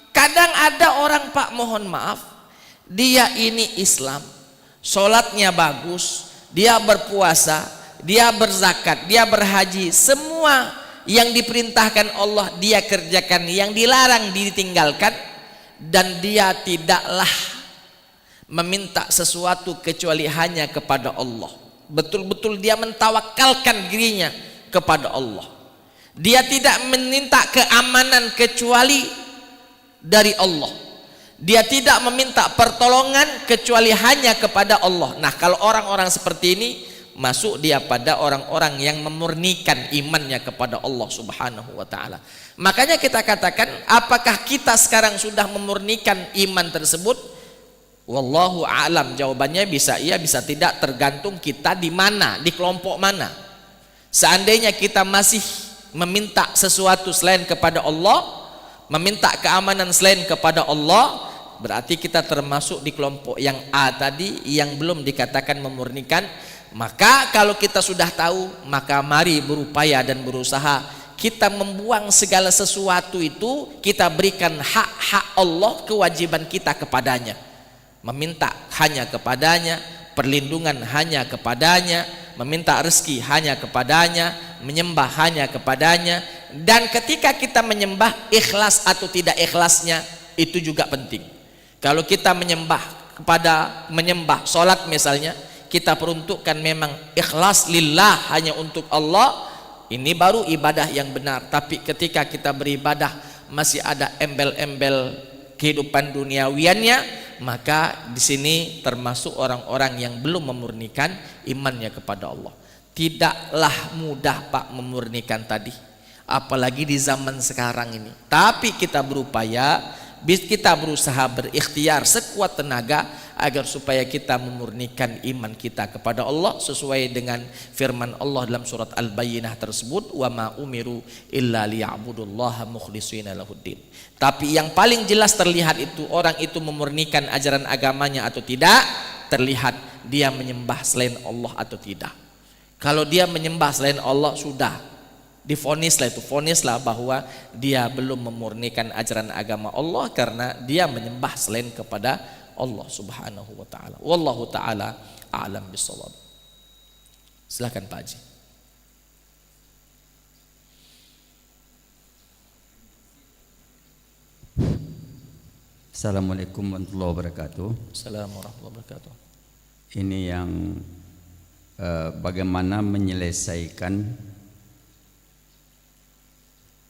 Speaker 1: kadang ada orang, Pak, mohon maaf, dia ini Islam, sholatnya bagus, dia berpuasa, dia berzakat, dia berhaji, semua yang diperintahkan Allah dia kerjakan, yang dilarang ditinggalkan, dan dia tidaklah meminta sesuatu kecuali hanya kepada Allah. Betul-betul dia mentawakalkan dirinya kepada Allah. Dia tidak meminta keamanan kecuali dari Allah. Dia tidak meminta pertolongan kecuali hanya kepada Allah. Nah, kalau orang-orang seperti ini masuk dia pada orang-orang yang memurnikan imannya kepada Allah Subhanahu wa ta'ala. Makanya kita katakan, apakah kita sekarang sudah memurnikan iman tersebut? Wallahu a'lam, jawabannya bisa iya bisa tidak, tergantung kita di mana, di kelompok mana. Seandainya kita masih meminta sesuatu selain kepada Allah, meminta keamanan selain kepada Allah, berarti kita termasuk di kelompok yang A tadi, yang belum dikatakan memurnikan. Maka kalau kita sudah tahu, maka mari berupaya dan berusaha kita membuang segala sesuatu itu, kita berikan hak-hak Allah, kewajiban kita kepadanya. Meminta hanya kepadanya, perlindungan hanya kepadanya, meminta rezeki hanya kepadanya, menyembah hanya kepadanya. Dan ketika kita menyembah, ikhlas atau tidak ikhlasnya itu juga penting. Kalau kita menyembah sholat misalnya, kita peruntukkan memang ikhlas lillah, hanya untuk Allah, ini baru ibadah yang benar. Tapi ketika kita beribadah masih ada embel-embel kehidupan duniawiannya, maka di sini termasuk orang-orang yang belum memurnikan imannya kepada Allah. Tidaklah mudah, Pak, memurnikan tadi, apalagi di zaman sekarang ini. Tapi kita berupaya, kita berusaha berikhtiar sekuat tenaga agar supaya kita memurnikan iman kita kepada Allah sesuai dengan firman Allah dalam surat Al-Bayyinah tersebut, wa ma umiru illa liya'budullaha mukhlishina lahuddin. Tapi yang paling jelas terlihat itu orang itu memurnikan ajaran agamanya atau tidak, terlihat dia menyembah selain Allah atau tidak. Kalau dia menyembah selain Allah, sudah difonislah bahwa dia belum memurnikan ajaran agama Allah karena dia menyembah selain kepada Allah Subhanahu wa ta'ala. Wallahu ta'ala a'lam bissawab. Silakan Pak Haji.
Speaker 3: Assalamualaikum warahmatullahi wabarakatuh.
Speaker 1: Assalamualaikum warahmatullahi wabarakatuh.
Speaker 3: Ini yang bagaimana menyelesaikan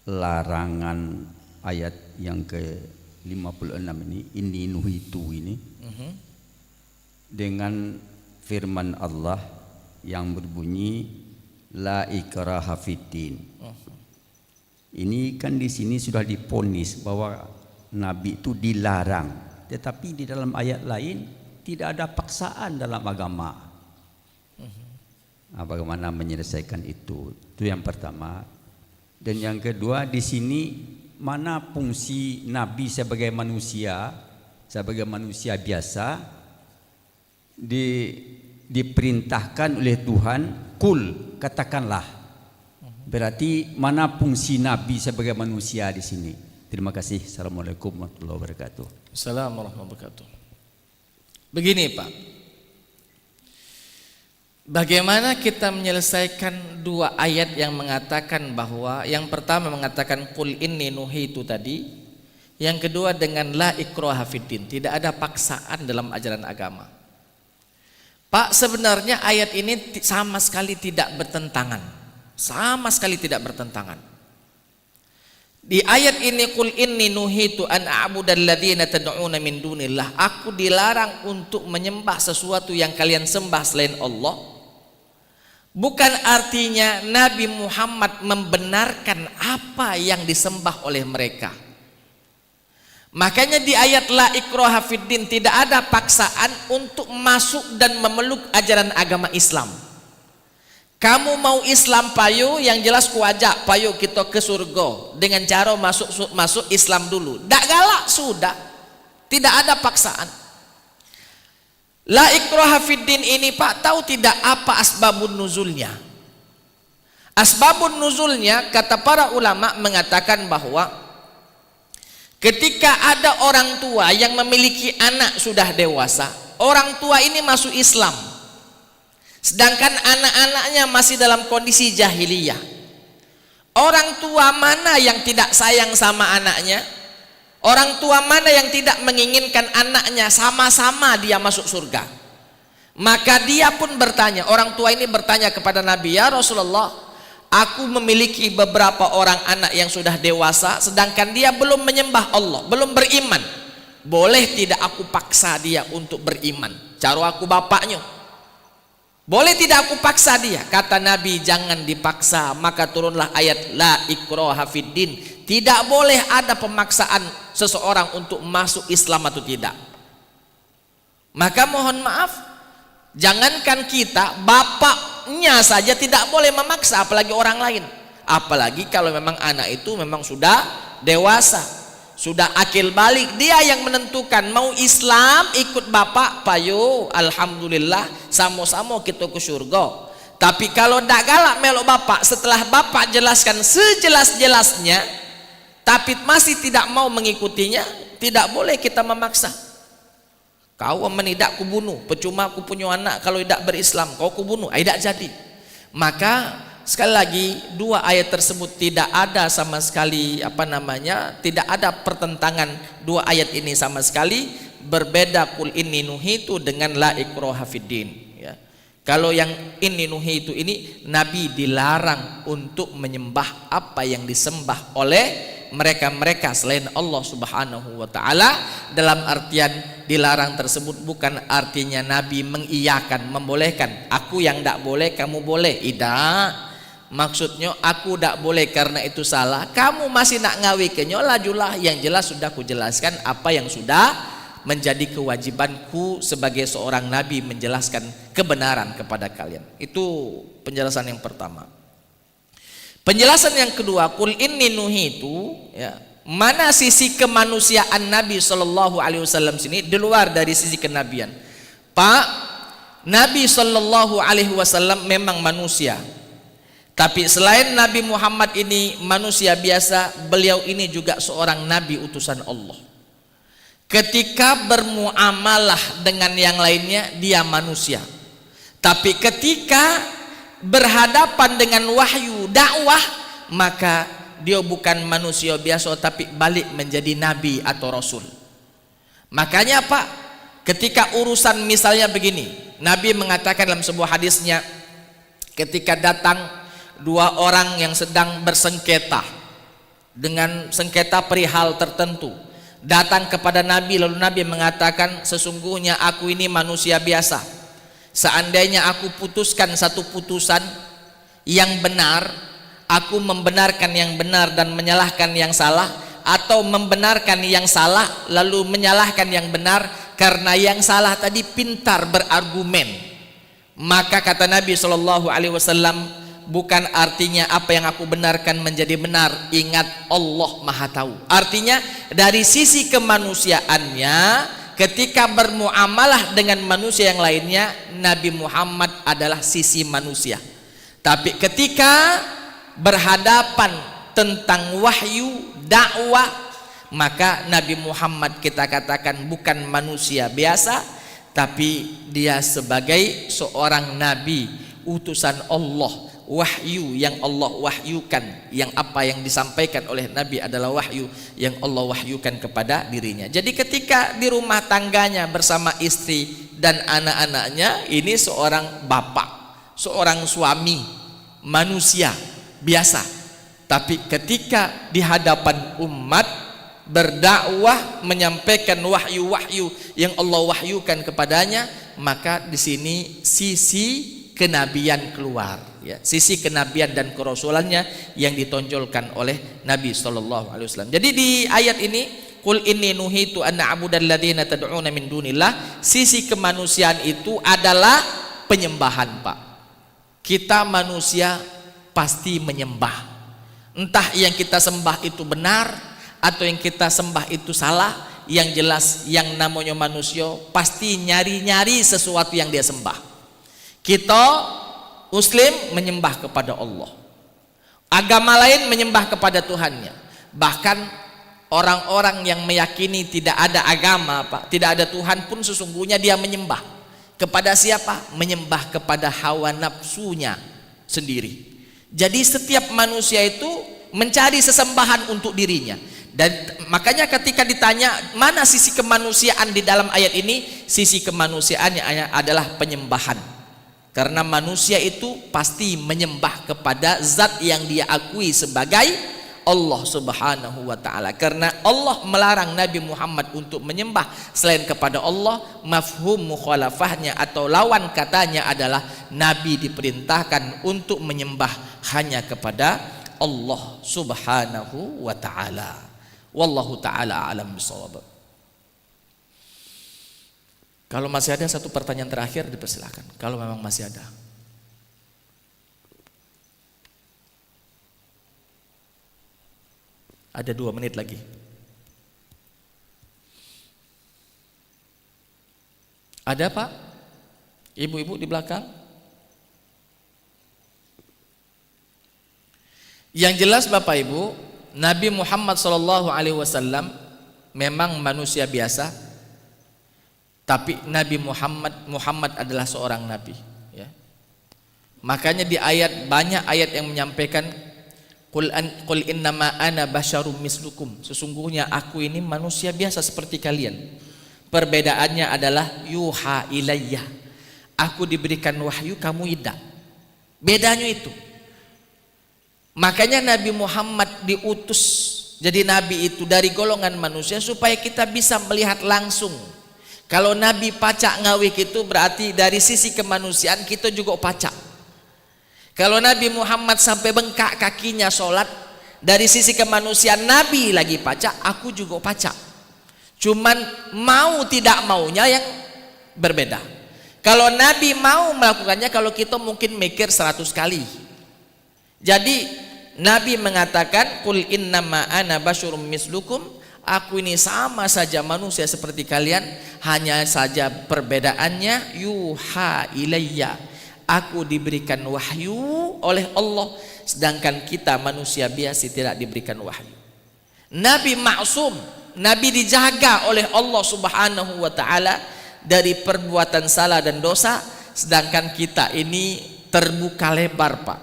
Speaker 3: larangan ayat yang ke-56 ini nuhitu ini dengan firman Allah yang berbunyi la ikraha fiddin. Ini kan di sini sudah diponis bahwa Nabi itu dilarang, tetapi di dalam ayat lain tidak ada paksaan dalam agama. Nah, bagaimana menyelesaikan itu? Itu yang pertama. Dan yang kedua, di sini mana fungsi Nabi sebagai manusia biasa diperintahkan oleh Tuhan, kul, katakanlah. Berarti mana fungsi Nabi sebagai manusia di sini? Terima kasih. Assalamualaikum warahmatullahi wabarakatuh.
Speaker 1: Assalamualaikum warahmatullahi wabarakatuh. Begini Pak, bagaimana kita menyelesaikan dua ayat yang mengatakan bahwa yang pertama mengatakan qul inni nuhitu tadi, yang kedua dengan la ikraha fiddin, tidak ada paksaan dalam ajaran agama. Pak, sebenarnya ayat ini sama sekali tidak bertentangan. Sama sekali tidak bertentangan. Di ayat ini qul inni nuhitu an a'budal ladzina tad'una min dunillah, aku dilarang untuk menyembah sesuatu yang kalian sembah selain Allah. Bukan artinya Nabi Muhammad membenarkan apa yang disembah oleh mereka. Makanya di ayat la ikraha fiddin tidak ada paksaan untuk masuk dan memeluk ajaran agama Islam. Kamu mau Islam payo, yang jelas ku ajak payo kita ke surga dengan cara masuk Islam dulu. Dak galak sudah. Tidak ada paksaan. La ikraha fiddin ini Pak, tahu tidak apa asbabun nuzulnya? Asbabun nuzulnya kata para ulama mengatakan bahwa ketika ada orang tua yang memiliki anak sudah dewasa, orang tua ini masuk Islam, sedangkan anak-anaknya masih dalam kondisi jahiliyah. Orang tua mana yang tidak sayang sama anaknya? Orang tua mana yang tidak menginginkan anaknya sama-sama dia masuk surga? Maka dia pun bertanya, orang tua ini bertanya kepada Nabi, ya Rasulullah, aku memiliki beberapa orang anak yang sudah dewasa, sedangkan dia belum menyembah Allah, belum beriman. Boleh tidak aku paksa dia untuk beriman? Cara aku bapaknya. Boleh tidak aku paksa dia? Kata Nabi, jangan dipaksa. Maka turunlah ayat la ikraha fiddin. Tidak boleh ada pemaksaan seseorang untuk masuk Islam atau tidak. Maka mohon maaf, jangankan kita, bapaknya saja tidak boleh memaksa, apalagi orang lain. Apalagi kalau memang anak itu memang sudah dewasa, sudah akil balik, dia yang menentukan mau Islam ikut bapak, payo alhamdulillah sama-sama kita ke surga. Tapi kalau dak galak melok bapak, setelah bapak jelaskan sejelas-jelasnya tapi masih tidak mau mengikutinya, tidak boleh kita memaksa. Kau menidak ku bunuh, percuma aku punya anak kalau tidak berislam, kau ku bunuh, tidak jadi. Maka sekali lagi dua ayat tersebut tidak ada sama sekali tidak ada pertentangan dua ayat ini sama sekali. Berbeda qul inni nuhitu dengan la ikraha fiddin, ya. Kalau yang inni nuhitu ini Nabi dilarang untuk menyembah apa yang disembah oleh mereka-mereka selain Allah Subhanahu wa taala. Dalam artian dilarang tersebut bukan artinya Nabi mengiyakan, membolehkan. Aku yang tidak boleh, kamu boleh. Tidak. Maksudnya aku tidak boleh karena itu salah. Kamu masih nak ngawi kenyo, lajulah. Yang jelas sudah kujelaskan apa yang sudah menjadi kewajibanku sebagai seorang Nabi, menjelaskan kebenaran kepada kalian. Itu penjelasan yang pertama. Penjelasan yang kedua, qul inni nuhitu, ya, mana sisi kemanusiaan Nabi Shallallahu Alaihi Wasallam sini di luar dari sisi kenabian. Pak, Nabi Shallallahu Alaihi Wasallam memang manusia, tapi selain Nabi Muhammad ini manusia biasa, beliau ini juga seorang Nabi utusan Allah. Ketika bermuamalah dengan yang lainnya, dia manusia, tapi ketika berhadapan dengan wahyu dakwah, maka dia bukan manusia biasa tapi balik menjadi nabi atau rasul. Makanya Pak, ketika urusan misalnya begini, Nabi mengatakan dalam sebuah hadisnya, ketika datang dua orang yang sedang bersengketa dengan sengketa perihal tertentu, datang kepada Nabi, lalu Nabi mengatakan, sesungguhnya aku ini manusia biasa. Seandainya aku putuskan satu putusan yang benar, aku membenarkan yang benar dan menyalahkan yang salah, atau membenarkan yang salah lalu menyalahkan yang benar karena yang salah tadi pintar berargumen. Maka kata Nabi Shallallahu Alaihi Wasallam, bukan artinya apa yang aku benarkan menjadi benar. Ingat, Allah Maha Tahu. Artinya dari sisi kemanusiaannya, ketika bermuamalah dengan manusia yang lainnya, Nabi Muhammad adalah sisi manusia. Tapi ketika berhadapan tentang wahyu dakwah, maka Nabi Muhammad kita katakan bukan manusia biasa, tapi dia sebagai seorang nabi utusan Allah, wahyu yang Allah wahyukan, yang apa yang disampaikan oleh Nabi adalah wahyu yang Allah wahyukan kepada dirinya. Jadi ketika di rumah tangganya bersama istri dan anak-anaknya, ini seorang bapak, seorang suami, manusia biasa. Tapi ketika di hadapan umat berdakwah, menyampaikan wahyu-wahyu yang Allah wahyukan kepadanya, maka di sini sisi kenabian keluar, ya, sisi kenabian dan kerasulannya yang ditonjolkan oleh Nabi sallallahu alaihi wasallam. Jadi di ayat ini, qul inni nuhitu an a'budal ladzina tad'una min dunillah, sisi kemanusiaan itu adalah penyembahan, Pak. Kita manusia pasti menyembah. Entah yang kita sembah itu benar atau yang kita sembah itu salah, yang jelas yang namanya manusia pasti nyari-nyari sesuatu yang dia sembah. Kita Muslim menyembah kepada Allah, agama lain menyembah kepada Tuhannya. Bahkan orang-orang yang meyakini tidak ada agama, Pak, tidak ada Tuhan pun sesungguhnya dia menyembah kepada siapa? Menyembah kepada hawa nafsunya sendiri. Jadi setiap manusia itu mencari sesembahan untuk dirinya. Dan makanya ketika ditanya mana sisi kemanusiaan di dalam ayat ini, sisi kemanusiaannya adalah penyembahan. Karena manusia itu pasti menyembah kepada zat yang dia akui sebagai Allah subhanahu wa ta'ala. Karena Allah melarang Nabi Muhammad untuk menyembah selain kepada Allah, mafhum mukhalafahnya atau lawan katanya adalah Nabi diperintahkan untuk menyembah hanya kepada Allah subhanahu wa ta'ala. Wallahu ta'ala alam bisawab. Kalau masih ada satu pertanyaan terakhir dipersilakan, kalau memang masih ada. Ada 2 menit lagi. Ada, Pak? Ibu-ibu di belakang? Yang jelas Bapak Ibu, Nabi Muhammad SAW memang manusia biasa, tapi Nabi Muhammad adalah seorang nabi, ya. Makanya di ayat, banyak ayat yang menyampaikan Qul innama ana basyarum mislukum, sesungguhnya aku ini manusia biasa seperti kalian. Perbedaannya adalah yuha ilayya, aku diberikan wahyu, kamu tidak. Bedanya itu. Makanya Nabi Muhammad diutus jadi nabi itu dari golongan manusia supaya kita bisa melihat langsung. Kalau Nabi pacak ngawik itu berarti dari sisi kemanusiaan kita juga pacak. Kalau Nabi Muhammad sampai bengkak kakinya sholat, dari sisi kemanusiaan Nabi lagi pacak, aku juga pacak. Cuman mau tidak maunya yang berbeda. Kalau Nabi mau melakukannya, kalau kita mungkin mikir 100 kali. Jadi Nabi mengatakan, Qul innama ana basyarum mislukum, aku ini sama saja manusia seperti kalian, hanya saja perbedaannya yuha ilayya, aku diberikan wahyu oleh Allah, sedangkan kita manusia biasa tidak diberikan wahyu. Nabi maksum, Nabi dijaga oleh Allah subhanahu wa ta'ala dari perbuatan salah dan dosa, sedangkan kita ini terbuka lebar, Pak,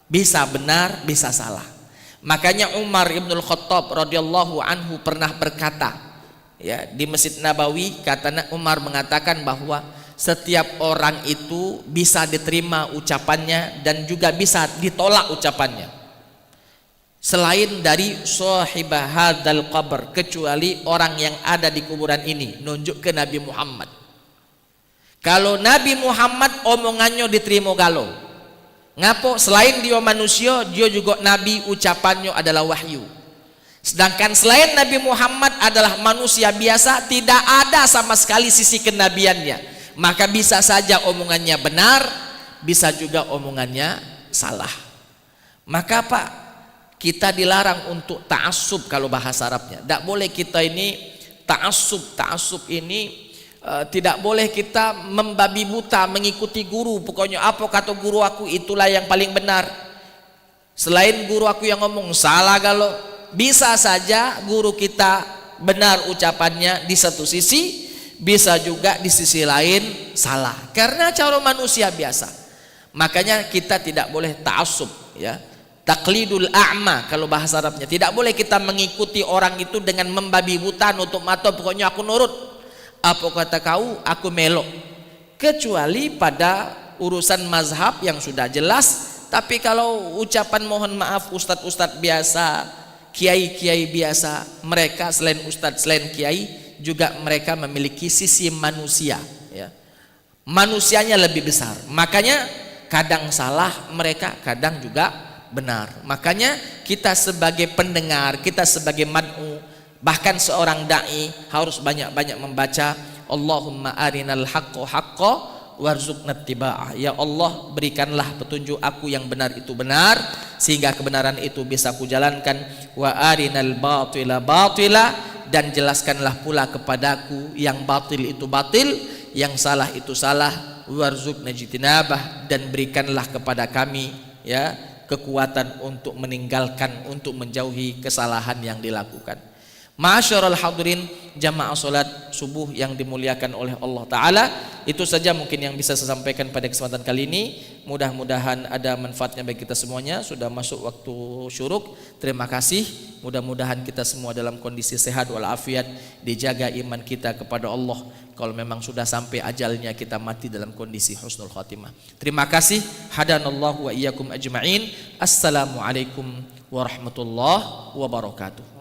Speaker 1: bisa benar bisa salah. Makanya Umar ibnul Khattab radhiyallahu anhu pernah berkata, ya, di Masjid Nabawi, kata Umar mengatakan bahwa setiap orang itu bisa diterima ucapannya dan juga bisa ditolak ucapannya, selain dari sahibah hadzal qabr, kecuali orang yang ada di kuburan ini. Nunjuk ke Nabi Muhammad. Kalau Nabi Muhammad omongannya diterima galau. Ngapo? Selain dia manusia, dia juga nabi, ucapannya adalah wahyu. Sedangkan selain Nabi Muhammad adalah manusia biasa, tidak ada sama sekali sisi kenabiannya. Maka bisa saja omongannya benar, bisa juga omongannya salah. Maka Pak, kita dilarang untuk ta'assub kalau bahasa Arabnya. Tidak boleh kita ini ta'assub. Ta'assub ini tidak boleh kita membabi buta mengikuti guru. Pokoknya apa kata guru aku itulah yang paling benar. Selain guru aku yang ngomong salah galau. Bisa saja guru kita benar ucapannya di satu sisi, bisa juga di sisi lain salah. Karena cara manusia biasa. Makanya kita tidak boleh ta'assub, ya. Taklidul a'ma kalau bahasa Arabnya. Tidak boleh kita mengikuti orang itu dengan membabi buta, nutup mata, pokoknya aku nurut. Apa kata kau, aku melok. Kecuali pada urusan mazhab yang sudah jelas Tapi kalau ucapan mohon maaf ustadz-ustadz biasa, kiai-kiai biasa, mereka selain ustadz, selain kiai, juga mereka memiliki sisi manusia, ya. Manusianya lebih besar. Makanya kadang salah mereka, kadang juga benar. Makanya kita sebagai pendengar, kita sebagai mad'u, bahkan seorang dai harus banyak-banyak membaca Allahumma arinal haqqo haqqo warzuqna ittiba'ah. Ya Allah, berikanlah petunjuk aku yang benar itu benar, sehingga kebenaran itu bisa aku jalankan. Wa arinal batila batila, dan jelaskanlah pula kepadaku yang batil itu batil, yang salah itu salah. Warzuqna jitinabah, dan berikanlah kepada kami, ya, kekuatan untuk meninggalkan, untuk menjauhi kesalahan yang dilakukan. Ma'asyiral hadirin jamaah salat subuh yang dimuliakan oleh Allah Ta'ala, itu saja mungkin yang bisa saya sampaikan pada kesempatan kali ini. Mudah-mudahan ada manfaatnya bagi kita semuanya. Sudah masuk waktu syuruk. Terima kasih. Mudah-mudahan kita semua dalam kondisi sehat walafiat, dijaga iman kita kepada Allah. Kalau memang sudah sampai ajalnya, kita mati dalam kondisi husnul khatimah. Terima kasih. Hadanallahu wa iyyakum ajma'in. Assalamualaikum warahmatullahi wabarakatuh.